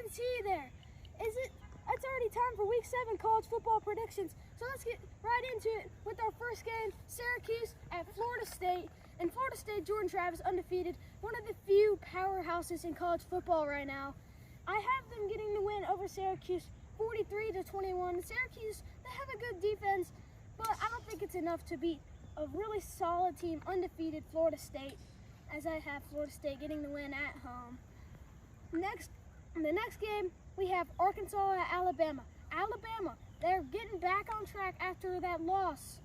to see you there. It's already time for Week 7 college football predictions. So let's get right into it with our first game, Syracuse at Florida State. In Florida State, Jordan Travis undefeated, one of the few powerhouses in college football right now. I have them getting the win over Syracuse 43-21. Syracuse, they have a good defense, but I don't think it's enough to beat a really solid team, undefeated Florida State, as I have Florida State getting the win at home. The next game, we have Arkansas at Alabama. Alabama, they're getting back on track after that loss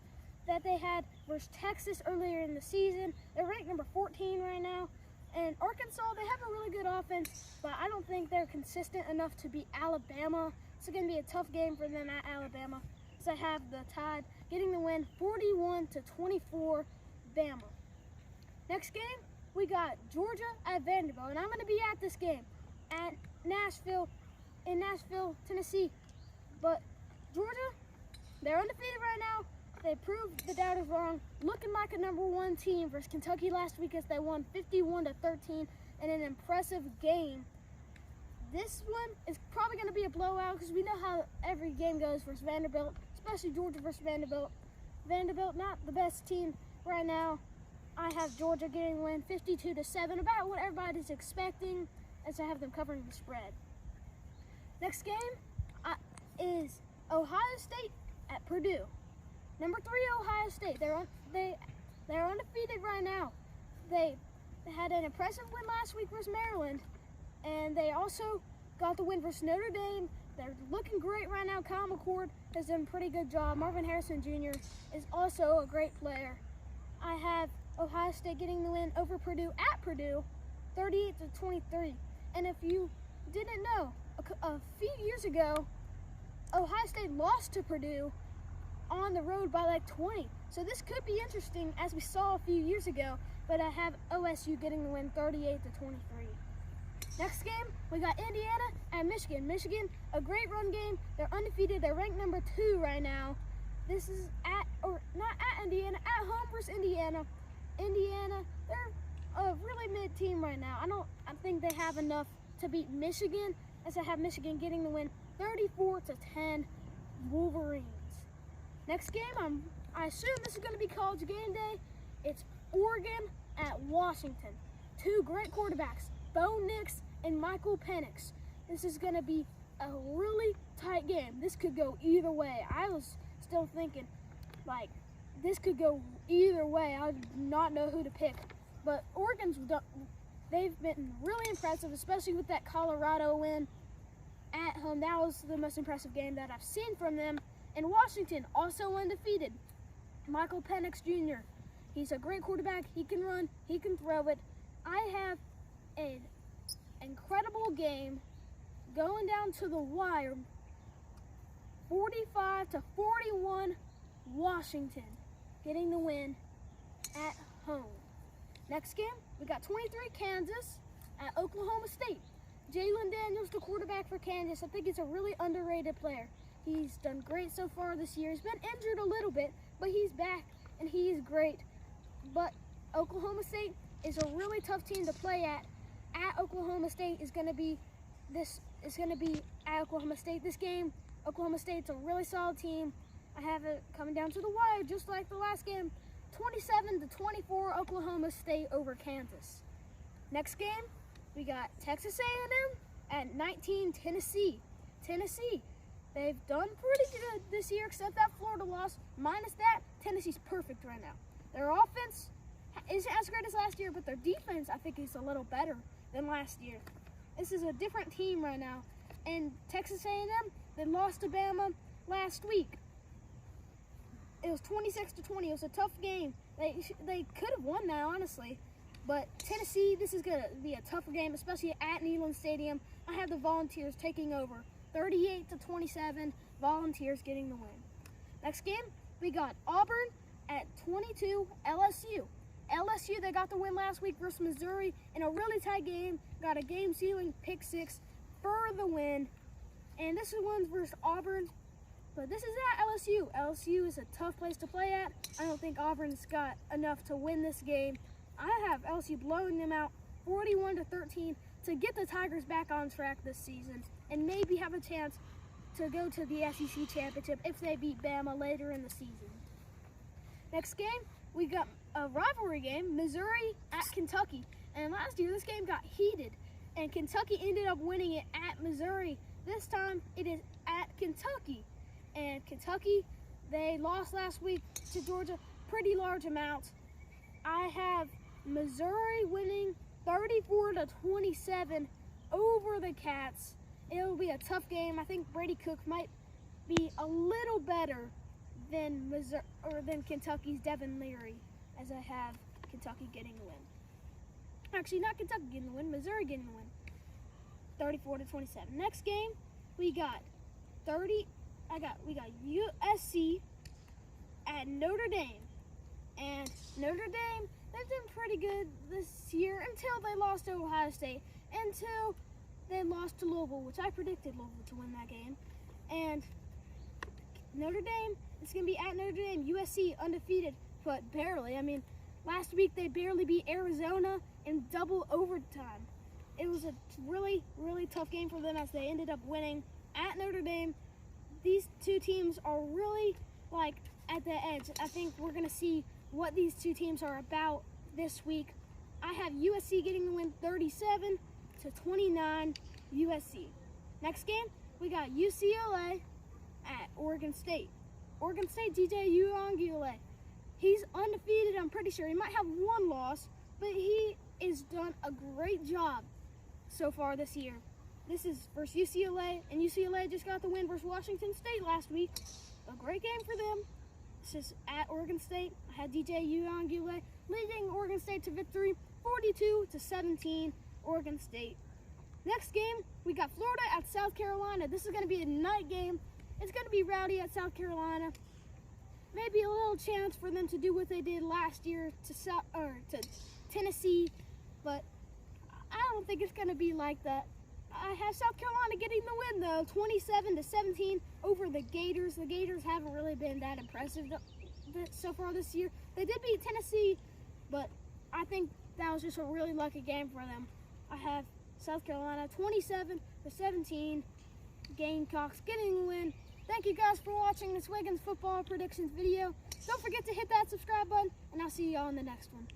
that they had versus Texas earlier in the season. They're ranked number 14 right now. And Arkansas, they have a really good offense, but I don't think they're consistent enough to beat Alabama. It's going to be a tough game for them at Alabama. So I have the Tide getting the win 41-24 Bama. Next game, we got Georgia at Vanderbilt, and I'm going to be at this game at Nashville, Tennessee. But Georgia, they're undefeated right now. They proved the doubters wrong, looking like a #1 team versus Kentucky last week as they won 51-13 in an impressive game. This one is probably going to be a blowout because we know how every game goes versus Vanderbilt, especially Georgia versus Vanderbilt. Vanderbilt, not the best team right now. I have Georgia getting the win 52-7, about what everybody's expecting, as I have them covering the spread. Next game is Ohio State at Purdue. Number 3, Ohio State. They're undefeated right now. They had an impressive win last week versus Maryland, and they also got the win versus Notre Dame. They're looking great right now. Kyle McCord has done a pretty good job. Marvin Harrison Jr. is also a great player. I have Ohio State getting the win over Purdue at Purdue, 38-23. And if you didn't know, a few years ago, Ohio State lost to Purdue on the road by like 20. So this could be interesting, as we saw a few years ago, but I have OSU getting the win 38-23. Next game, we got Indiana at Michigan. Michigan, a great run game. They're undefeated. They're ranked number 2 right now. This is not at Indiana, at home versus Indiana. Indiana, they're a really mid team right now. I think they have enough to beat Michigan, as I have Michigan getting the win 34-10 Wolverines. Next game, I assume this is going to be college game day. It's Oregon at Washington. 2 great quarterbacks, Bo Nix and Michael Penix. This is going to be a really tight game. This could go either way. I was still thinking, like, this could go either way. I do not know who to pick. But they've been really impressive, especially with that Colorado win at home. That was the most impressive game that I've seen from them. And Washington, also undefeated. Michael Penix Jr. He's a great quarterback. He can run. He can throw it. I have an incredible game going down to the wire. 45-41 Washington getting the win at home. Next game, we got 23 Kansas at Oklahoma State. Jalen Daniels, the quarterback for Kansas. I think he's a really underrated player. He's done great so far this year. He's been injured a little bit, but he's back and he's great. But Oklahoma State is a really tough team to play at. At Oklahoma State is going to be at Oklahoma State. This game, Oklahoma State's a really solid team. I have it coming down to the wire, just like the last game, 27-24 Oklahoma State over Kansas. Next game, we got Texas A&M at 19 Tennessee. Tennessee. They've done pretty good this year, except that Florida loss. Minus that, Tennessee's perfect right now. Their offense isn't as great as last year, but their defense, I think, is a little better than last year. This is a different team right now. And Texas A&M, they lost to Bama last week. It was 26-20. It was a tough game. They could have won that, honestly. But Tennessee, this is going to be a tougher game, especially at Neyland Stadium. I have the Volunteers taking over. 38-27, Volunteers getting the win. Next game, we got Auburn at 22 LSU. LSU, they got the win last week versus Missouri in a really tight game. Got a game-sealing pick 6 for the win. And this is one versus Auburn, but this is at LSU. LSU is a tough place to play at. I don't think Auburn's got enough to win this game. I have LSU blowing them out 41-13. to get the Tigers back on track this season and maybe have a chance to go to the SEC championship if they beat Bama later in the season. Next game, we got a rivalry game, Missouri at Kentucky. And last year, this game got heated, and Kentucky ended up winning it at Missouri. This time, it is at Kentucky. And Kentucky, they lost last week to Georgia, pretty large amounts. I have Missouri winning 34-27 over the Cats. It'll be a tough game. I think Brady Cook might be a little better than Kentucky's Devin Leary, as I have Kentucky getting the win. Actually, not Kentucky getting the win, Missouri getting the win. 34-27. Next game, we got USC at Notre Dame. And Notre Dame, they've done pretty good this year until they lost to Ohio State, until they lost to Louisville, which I predicted Louisville to win that game. And Notre Dame, it's going to be at Notre Dame. USC undefeated, but barely. I mean, last week they barely beat Arizona in double overtime. It was a really, really tough game for them as they ended up winning at Notre Dame. These two teams are really, like, at the edge. I think we're going to see what these two teams are about this week. I have USC getting the win 37-29 USC. Next game, we got UCLA at Oregon State. Oregon State, DJ Uiagalelei. He's undefeated, I'm pretty sure. He might have one loss, but he has done a great job so far this year. This is versus UCLA, and UCLA just got the win versus Washington State last week. A great game for them. This is at Oregon State. I had DJ Uiagalelei leading Oregon State to victory, 42-17, Oregon State. Next game, we got Florida at South Carolina. This is going to be a night game. It's going to be rowdy at South Carolina. Maybe a little chance for them to do what they did last year to Tennessee, but I don't think it's going to be like that. I have South Carolina getting the win, though, 27-17 over the Gators. The Gators haven't really been that impressive so far this year. They did beat Tennessee, but I think that was just a really lucky game for them. I have South Carolina 27-17, Gamecocks getting the win. Thank you guys for watching this Wiggins football predictions video. Don't forget to hit that subscribe button, and I'll see y'all in the next one.